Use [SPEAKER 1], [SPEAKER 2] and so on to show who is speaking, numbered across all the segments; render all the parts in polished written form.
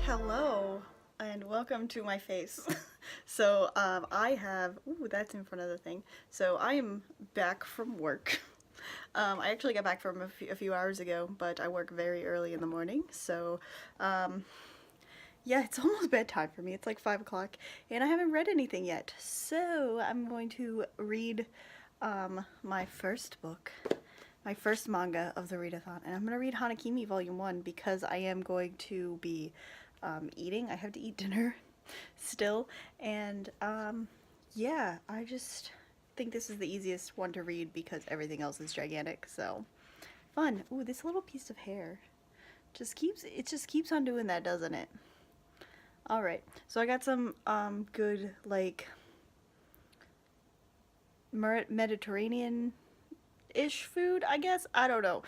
[SPEAKER 1] Hello and welcome to my face. So I have, ooh, that's in front of the thing. So I am back from work. I actually got back from a few hours ago, but I work very early in the morning. So yeah, it's almost bedtime for me. It's like 5 o'clock and I haven't read anything yet. So I'm going to read my first book, my first manga of the readathon, and I'm going to read Hana-kimi Volume 1 because I am going to be eating. I have to eat dinner still, and yeah, I just think this is the easiest one to read because everything else is gigantic, so fun. Ooh, this little piece of hair just keeps on doing that, doesn't it? Alright, so I got some good, like, Mediterranean ish food, I guess. I don't know.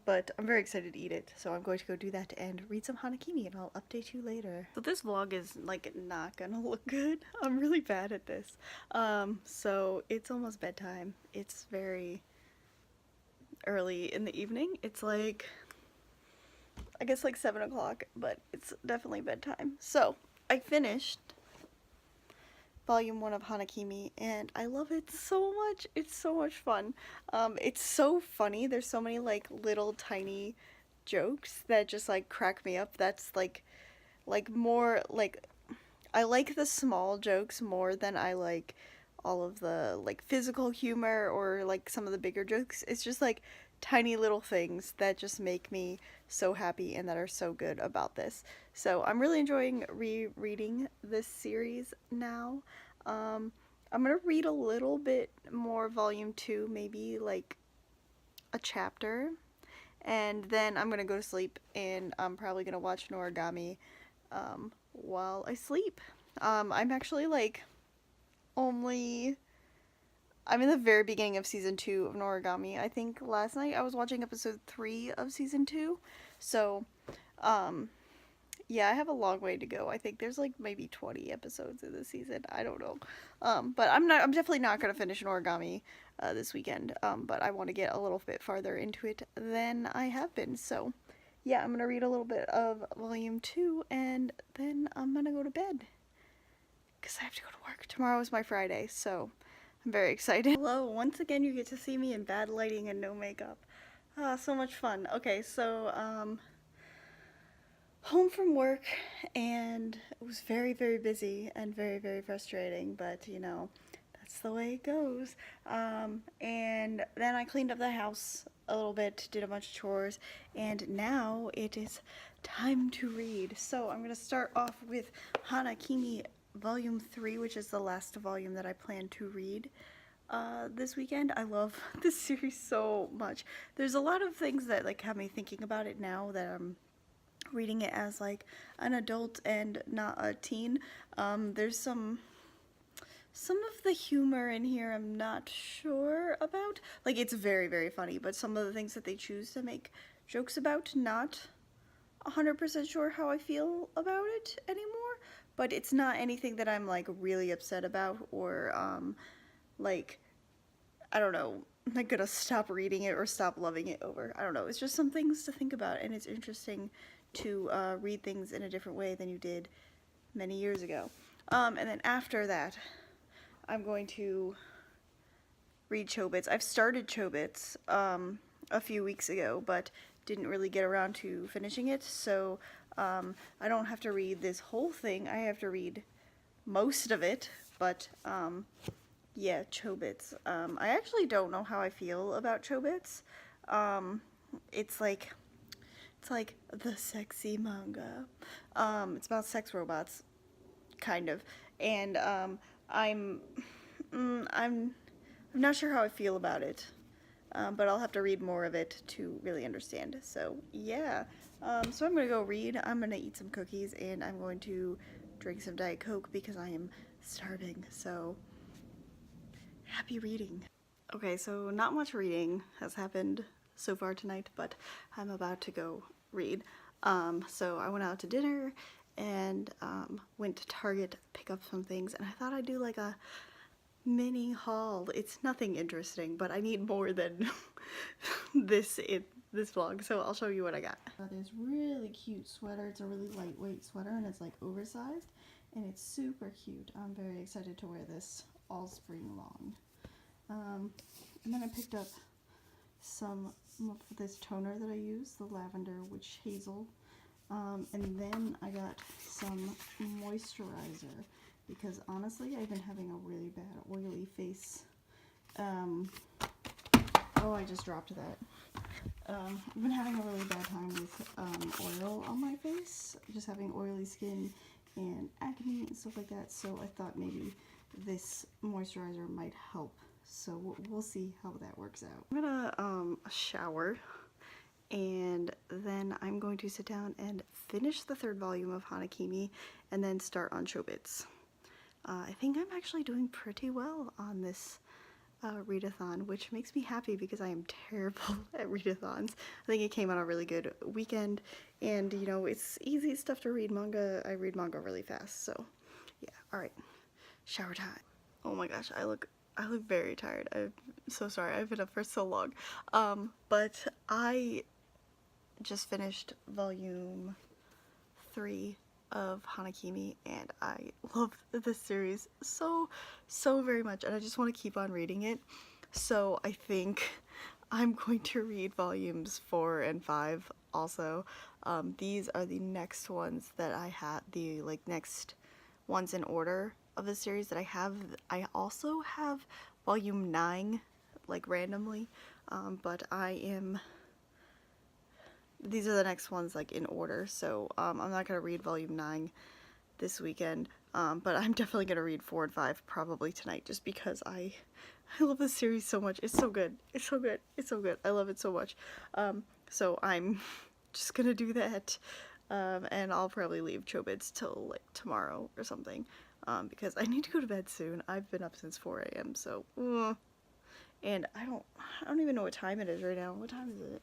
[SPEAKER 1] But I'm very excited to eat it. So I'm going to go do that and read some Hana-kimi and I'll update you later. So this vlog is like not gonna look good. I'm really bad at this. So it's almost bedtime. It's very early in the evening. It's like, I guess like 7 o'clock, but it's definitely bedtime. So I finished Volume 1 of Hana-kimi, and I love it so much. It's so much fun. It's so funny. There's so many, like, little tiny jokes that just, like, crack me up. That's, like, more, like, I like the small jokes more than I like all of the, like, physical humor or, like, some of the bigger jokes. It's just, like, tiny little things that just make me so happy and that are so good about this. So I'm really enjoying rereading this series now. I'm gonna read a little bit more Volume 2, maybe like a chapter, and then I'm gonna go to sleep and I'm probably gonna watch Noragami while I sleep. I'm actually like only I'm in the very beginning of season 2 of Noragami. I think last night I was watching episode 3 of season 2. So, yeah, I have a long way to go. I think there's like maybe 20 episodes in this season. I don't know. But I'm definitely not going to finish Noragami this weekend. But I want to get a little bit farther into it than I have been. So, yeah, I'm going to read a little bit of Volume 2 and then I'm going to go to bed. Because I have to go to work. Tomorrow is my Friday, so I'm very excited. Hello, once again you get to see me in bad lighting and no makeup. So much fun. Okay, so, home from work, and it was very, very busy and very, very frustrating, but, you know, that's the way it goes. And then I cleaned up the house a little bit, did a bunch of chores, and now it is time to read. So I'm going to start off with Hana-kimi Volume 3, which is the last volume that I plan to read this weekend. I love this series so much. There's a lot of things that like have me thinking about it now that I'm reading it as like an adult and not a teen. There's some of the humor in here I'm not sure about. Like, it's very, very funny, but some of the things that they choose to make jokes about, not 100% sure how I feel about it anymore. But it's not anything that I'm like really upset about or like, I don't know, I'm not gonna stop reading it or stop loving it over. I don't know, it's just some things to think about, and it's interesting to read things in a different way than you did many years ago. And then after that, I'm going to read Chobits. I've started Chobits a few weeks ago, but didn't really get around to finishing it, so I don't have to read this whole thing. I have to read most of it, but yeah, Chobits. I actually don't know how I feel about Chobits. It's like the sexy manga. It's about sex robots, kind of, and I'm not sure how I feel about it, but I'll have to read more of it to really understand. So yeah, so I'm gonna go read. I'm gonna eat some cookies and I'm going to drink some Diet Coke because I am starving. So happy reading. Okay, so not much reading has happened so far tonight, but I'm about to go read. So I went out to dinner and went to Target to pick up some things, and I thought I'd do like a mini haul. It's nothing interesting, but I need more than this this vlog, so I'll show you what I got. This really cute sweater. It's a really lightweight sweater and it's like oversized and it's super cute. I'm very excited to wear this all spring long. And then I picked up some of this toner that I use, the lavender witch hazel. And then I got some moisturizer because honestly I've been having a really bad oily face. Oh, I just dropped that. I've been having a really bad time with oil on my face, just having oily skin and acne and stuff like that, so I thought maybe this moisturizer might help. So we'll see how that works out. I'm gonna shower, and then I'm going to sit down and finish the 3rd volume of Hana-kimi and then start on Chobits. I think I'm actually doing pretty well on this readathon, which makes me happy because I am terrible at readathons. I think it came on a really good weekend, and you know, it's easy stuff to read manga. I read manga really fast, so yeah. Alright, shower time. Oh my gosh, I look very tired. I'm so sorry, I've been up for so long. But I just finished volume 3 of Hana-kimi, and I love this series so very much, and I just want to keep on reading it. So I think I'm going to read volumes 4 and 5 also. These are the next ones that I had, the like next ones in order of the series that I have. I also have volume 9 like randomly, but these are the next ones like in order, so I'm not gonna read volume 9 this weekend, but I'm definitely gonna read 4 and 5 probably tonight, just because I love this series so much. It's so good. It's so good. It's so good. I love it so much. So I'm just gonna do that, and I'll probably leave Chobits till like tomorrow or something, because I need to go to bed soon. I've been up since 4 a.m. so and I don't even know what time it is right now. What time is it?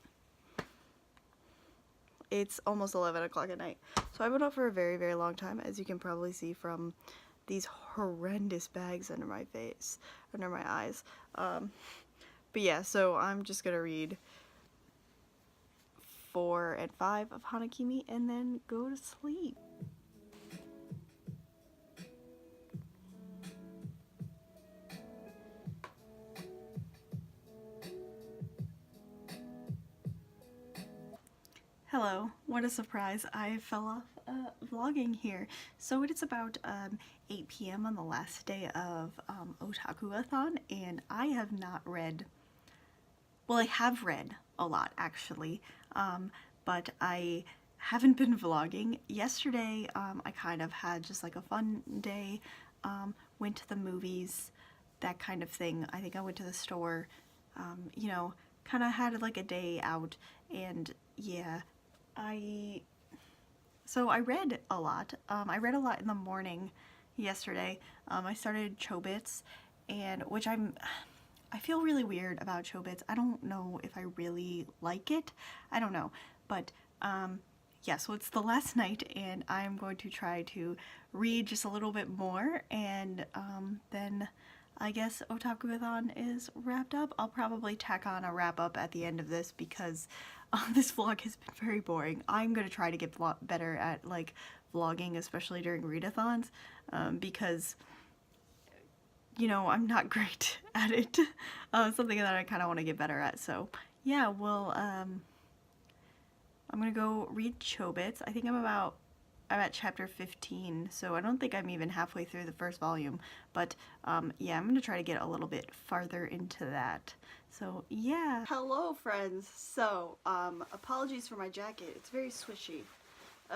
[SPEAKER 1] It's almost 11 o'clock at night. So I've been up for a very long time, as you can probably see from these horrendous bags under my face, under my eyes. But yeah, so I'm just gonna read 4 and 5 of Hana-kimi and then go to sleep. Hello, what a surprise. I fell off vlogging here. So it is about 8 p.m. on the last day of OtakuAthon, and I have not read, well, I have read a lot actually, but I haven't been vlogging. Yesterday I kind of had just like a fun day, went to the movies, that kind of thing. I think I went to the store, you know, kind of had like a day out, and yeah. So I read a lot. I read a lot in the morning yesterday. I started Chobits, and which I feel really weird about Chobits. I don't know if I really like it. I don't know, but yeah, so it's the last night, and I'm going to try to read just a little bit more, and then I guess OtakuAthon is wrapped up. I'll probably tack on a wrap up at the end of this because this vlog has been very boring. I'm gonna try to get better at like vlogging, especially during readathons, because you know, I'm not great at it. Something that I kind of want to get better at. So yeah, well, I'm gonna go read Chobits. I think I'm at chapter 15, so I don't think I'm even halfway through the first volume, but yeah, I'm gonna try to get a little bit farther into that. So yeah. Hello friends. So apologies for my jacket, it's very swishy,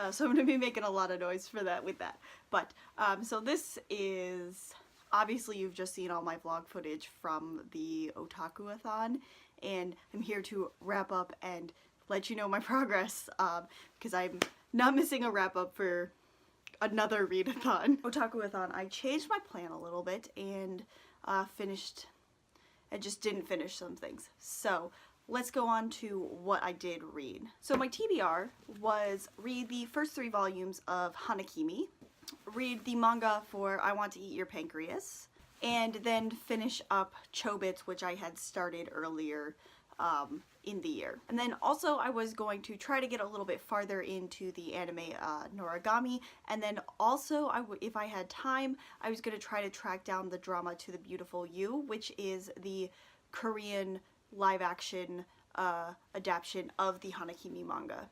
[SPEAKER 1] so I'm gonna be making a lot of noise for that with that. But so this is, obviously you've just seen all my vlog footage from the OtakuAthon, and I'm here to wrap up and let you know my progress, because I'm not missing a wrap up for another readathon. OtakuAthon, I changed my plan a little bit and I just didn't finish some things. So let's go on to what I did read. So my TBR was read the first 3 volumes of Hana-kimi, read the manga for I Want to Eat Your Pancreas, and then finish up Chobits, which I had started earlier in the year. And then also I was going to try to get a little bit farther into the anime Noragami, and then also if I had time, I was going to try to track down the drama To the Beautiful You, which is the Korean live action adaptation of the Hana-kimi manga.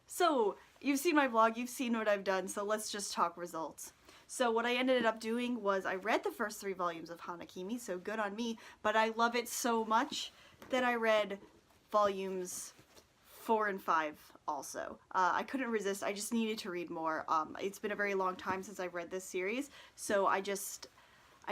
[SPEAKER 1] So you've seen my vlog, you've seen what I've done, so let's just talk results. So what I ended up doing was I read the first 3 volumes of Hana-kimi, so good on me, but I love it so much that I read volumes 4 and 5 also. I couldn't resist, I just needed to read more. It's been a very long time since I've read this series, so I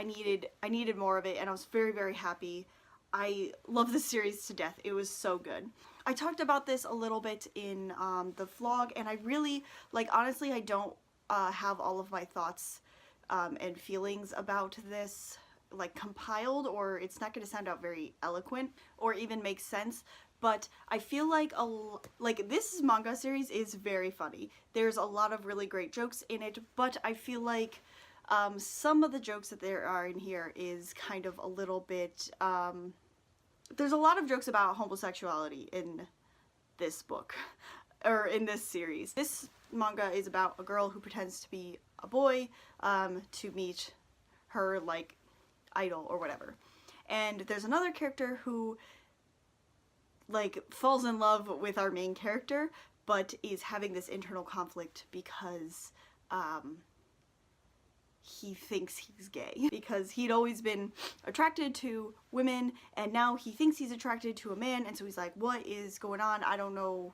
[SPEAKER 1] needed more of it, and I was very, very happy. I love this series to death. It was so good. I talked about this a little bit in the vlog, and I really, like, honestly, I don't have all of my thoughts and feelings about this like compiled, or it's not going to sound out very eloquent or even make sense, but I feel like this manga series is very funny. There's a lot of really great jokes in it, but I feel like some of the jokes that there are in here is kind of a little bit, there's a lot of jokes about homosexuality in this book, or in this series. This manga is about a girl who pretends to be a boy to meet her, like, idol or whatever. And there's another character who, like, falls in love with our main character, but is having this internal conflict because he thinks he's gay. Because he'd always been attracted to women, and now he thinks he's attracted to a man, and so he's like, what is going on? I don't know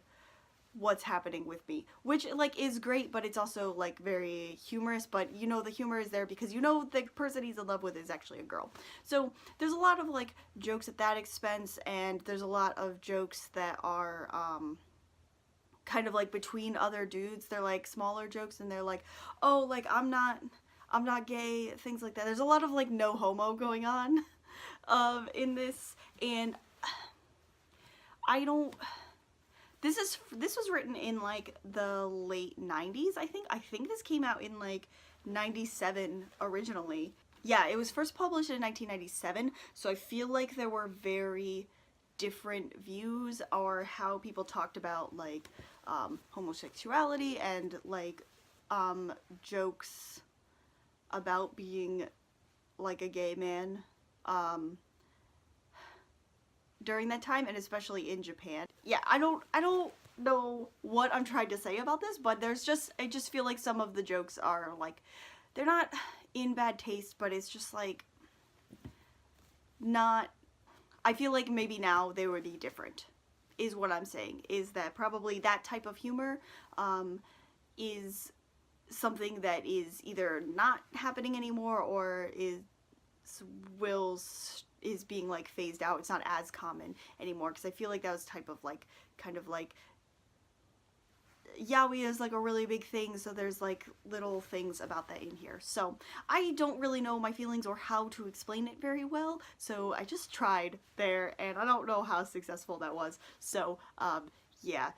[SPEAKER 1] what's happening with me, which, like, is great, but it's also, like, very humorous, but you know the humor is there because you know the person he's in love with is actually a girl. So there's a lot of, like, jokes at that expense, and there's a lot of jokes that are kind of like between other dudes. They're like smaller jokes, and they're like, oh, like, I'm not gay, things like that. There's a lot of, like, no homo going on in this, and this was written in, like, the late 90s, I think. I think this came out in, like, 97 originally. Yeah, it was first published in 1997, so I feel like there were very different views or how people talked about, like, homosexuality and, like, jokes about being, like, a gay man during that time, and especially in Japan. Yeah, I don't know what I'm trying to say about this, but I just feel like some of the jokes are, like, they're not in bad taste, but it's just, like, not, I feel like maybe now they would be different, is what I'm saying, is that probably that type of humor is something that is either not happening anymore or is being, like, phased out. It's not as common anymore, because I feel like that was type of, like, kind of like, yaoi is, like, a really big thing, so there's, like, little things about that in here. So I don't really know my feelings or how to explain it very well, so I just tried there, and I don't know how successful that was. So yeah,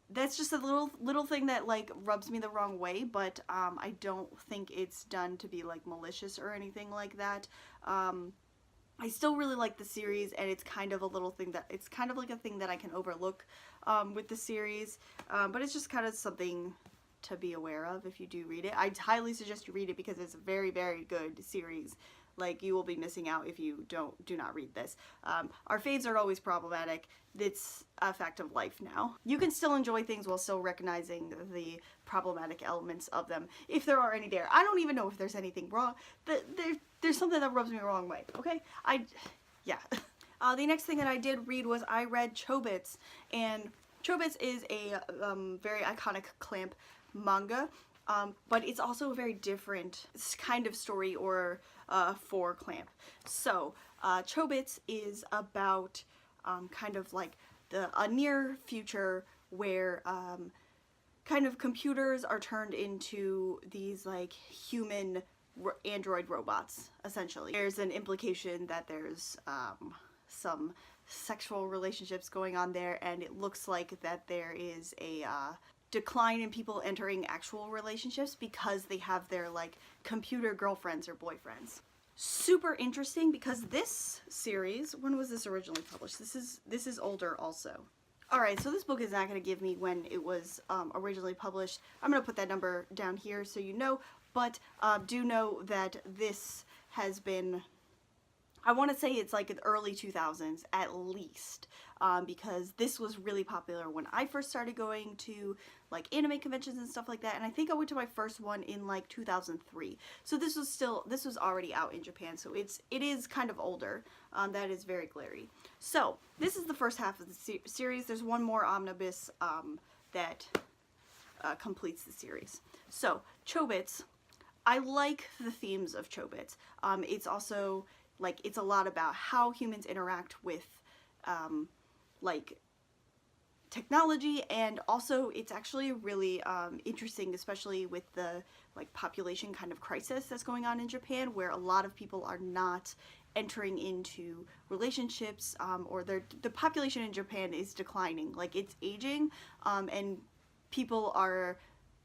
[SPEAKER 1] that's just a little thing that, like, rubs me the wrong way, but I don't think it's done to be, like, malicious or anything like that. I still really like the series, and it's kind of a little thing that, it's kind of like a thing that I can overlook with the series, but it's just kind of something to be aware of if you do read it. I highly suggest you read it because it's a very, very good series. Like, you will be missing out if you do not read this. Our faves are always problematic. It's a fact of life now. You can still enjoy things while still recognizing the problematic elements of them, if there are any there. I don't even know if there's anything wrong. There's something that rubs me the wrong way, okay? Yeah. The next thing that I did read was I read Chobits, and Chobits is a very iconic clamp manga, but it's also a very different kind of story or for clamp. So Chobits is about kind of like a near future where kind of computers are turned into these, like, human android robots, essentially. There's an implication that there's some sexual relationships going on there, and it looks like that there is a decline in people entering actual relationships because they have their, like, computer girlfriends or boyfriends. super interesting because this series, when was this originally published? This is older also. Alright, so this book is not going to give me when it was originally published. I'm going to put that number down here so you know, but do know that this has been, I want to say it's like in the early 2000s at least, because this was really popular when I first started going to like anime conventions and stuff like that, and I think I went to my first one in like 2003. So this was already out in Japan, so it is kind of older. That is very glary. So this is the first half of the series. There's one more omnibus that completes the series. So Chobits, I like the themes of Chobits. It's also like, it's a lot about how humans interact with like technology, and also it's actually really interesting, especially with the like population kind of crisis that's going on in Japan, where a lot of people are not entering into relationships, or the population in Japan is declining, like it's aging, and people are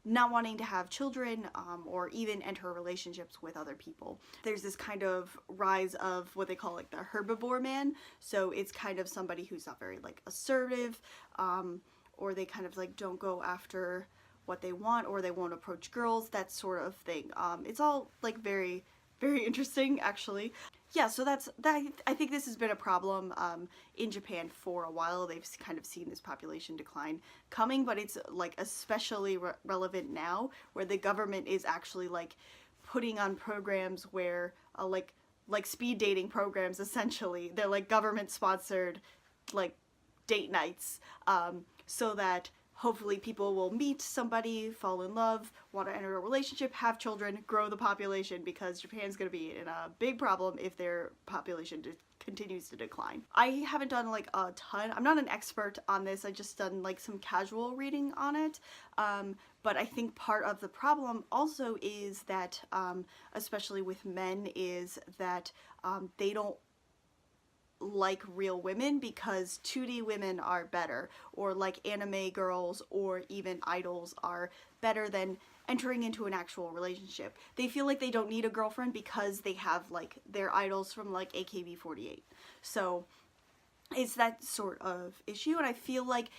[SPEAKER 1] not wanting to have children, or even enter relationships with other people. There's this kind of rise of what they call like the herbivore man. So it's kind of somebody who's not very like assertive, or they kind of like don't go after what they want, or they won't approach girls, that sort of thing. It's all like very, very interesting actually. Yeah, so that. I think this has been a problem in Japan for a while. They've kind of seen this population decline coming, but it's like especially relevant now, where the government is actually like putting on programs where like speed dating programs, essentially. They're like government sponsored like date nights, so that hopefully people will meet somebody, fall in love, want to enter a relationship, have children, grow the population, because Japan's going to be in a big problem if their population continues to decline. I haven't done like a ton. I'm not an expert on this. I just done like some casual reading on it. But I think part of the problem also is that, especially with men, is that they don't like real women because 2D women are better, or like anime girls or even idols are better than entering into an actual relationship. They feel like they don't need a girlfriend because they have like their idols from like AKB48. So it's that sort of issue, and I feel like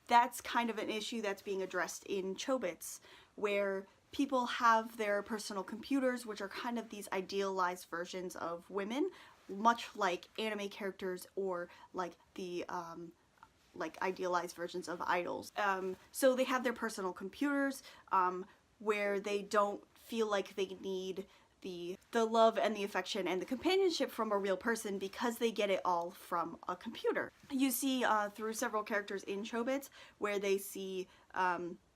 [SPEAKER 1] that's kind of an issue that's being addressed in Chobits, where people have their personal computers, which are kind of these idealized versions of women, much like anime characters or like the like idealized versions of idols. So they have their personal computers, where they don't feel like they need the love and the affection and the companionship from a real person, because they get it all from a computer. You see through several characters in Chobits where they see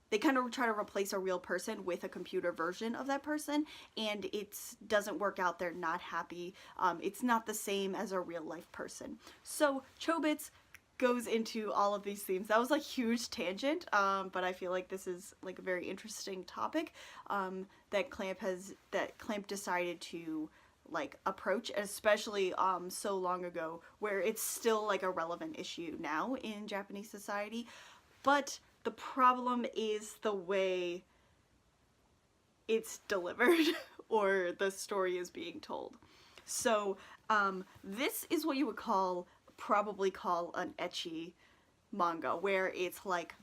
[SPEAKER 1] they kind of try to replace a real person with a computer version of that person, and it doesn't work out. They're not happy. It's not the same as a real life person. So Chobits goes into all of these themes. That was like huge tangent, but I feel like this is like a very interesting topic that Clamp decided to like approach, especially so long ago, where it's still like a relevant issue now in Japanese society. But the problem is the way it's delivered or the story is being told. So this is what you would probably call an ecchi manga, where it's like,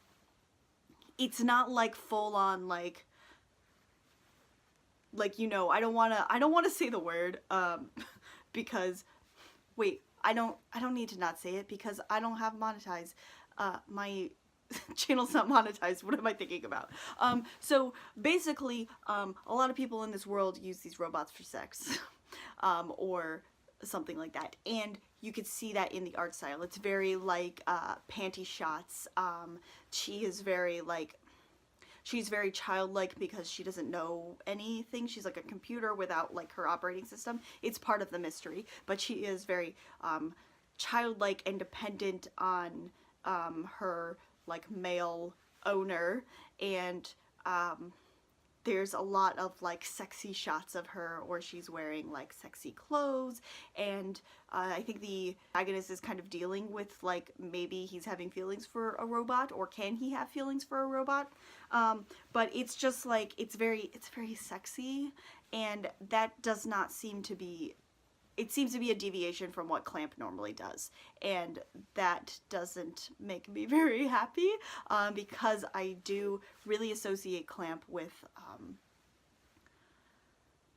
[SPEAKER 1] it's not like full on like you know, I don't want to say the word because wait, I don't need to not say it because I don't have monetized. My channel's not monetized. What am I thinking about? So basically, a lot of people in this world use these robots for sex, or something like that, and you could see that in the art style. It's very like panty shots. She is very like, she's very childlike because she doesn't know anything. She's like a computer without like her operating system. It's part of the mystery, but she is very childlike and dependent on her like male owner, and there's a lot of like sexy shots of her, or she's wearing like sexy clothes, and I think the protagonist is kind of dealing with like, maybe he's having feelings for a robot, or can he have feelings for a robot? But it's just like, it's very sexy, and that does not seem to be it seems to be a deviation from what Clamp normally does, and that doesn't make me very happy, because I do really associate Clamp with,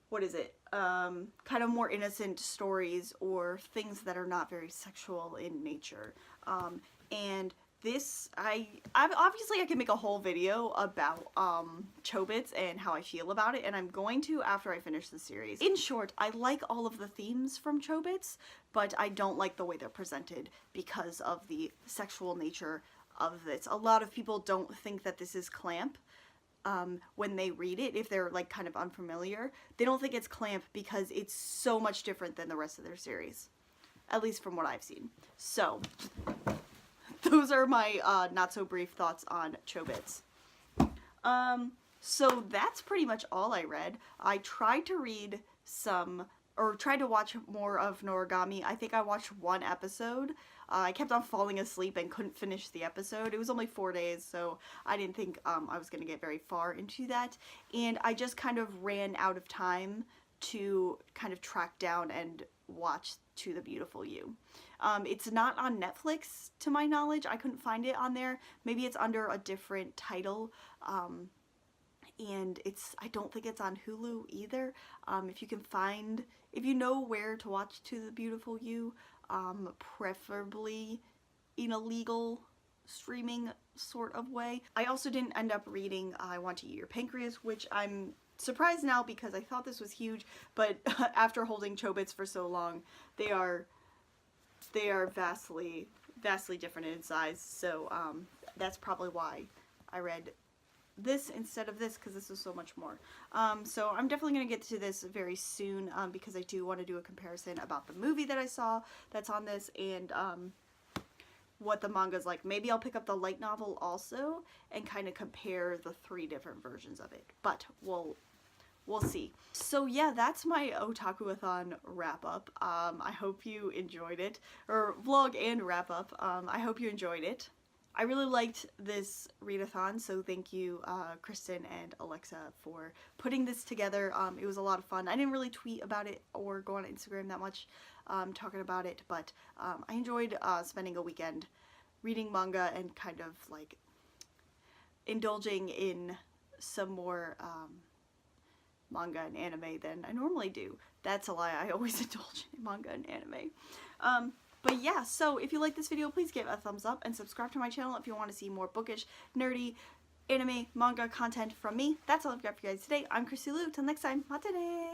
[SPEAKER 1] what is it, kind of more innocent stories or things that are not very sexual in nature, and this, obviously I can make a whole video about Chobits and how I feel about it, and I'm going to after I finish the series. In short, I like all of the themes from Chobits, but I don't like the way they're presented because of the sexual nature of this. A lot of people don't think that this is Clamp when they read it, if they're like kind of unfamiliar. They don't think it's Clamp because it's so much different than the rest of their series, at least from what I've seen. So those are my not so brief thoughts on Chobits. So that's pretty much all I read. I tried to read some, or tried to watch more of Noragami. I think I watched one episode. I kept on falling asleep and couldn't finish the episode. It was only 4 days, so I didn't think I was going to get very far into that. And I just kind of ran out of time to kind of track down and watch To the Beautiful You. It's not on Netflix, to my knowledge. I couldn't find it on there. Maybe it's under a different title. And I don't think it's on Hulu either. If you know where to watch To the Beautiful You, preferably in a legal streaming sort of way. I also didn't end up reading I Want to Eat Your Pancreas, which I'm surprised now because I thought this was huge, but after holding Chobits for so long, they are vastly different in size, so that's probably why I read this instead of this, because this was so much more. So I'm definitely going to get to this very soon, because I do want to do a comparison about the movie that I saw that's on this, and what the manga's like. Maybe I'll pick up the light novel also and kind of compare the 3 different versions of it, but we'll see. So yeah, that's my OtakuAthon wrap up. I hope you enjoyed it, or vlog and wrap up. I hope you enjoyed it. I really liked this readathon, so thank you Kristen and Alexa for putting this together. It was a lot of fun. I didn't really tweet about it or go on Instagram that much talking about it, but I enjoyed spending a weekend reading manga and kind of like indulging in some more manga and anime than I normally do. That's a lie, I always indulge in manga and anime. But yeah, so if you like this video, please give it a thumbs up and subscribe to my channel if you want to see more bookish, nerdy, anime, manga content from me. That's all I've got for you guys today. I'm Chrissy Lou. Till next time, matane!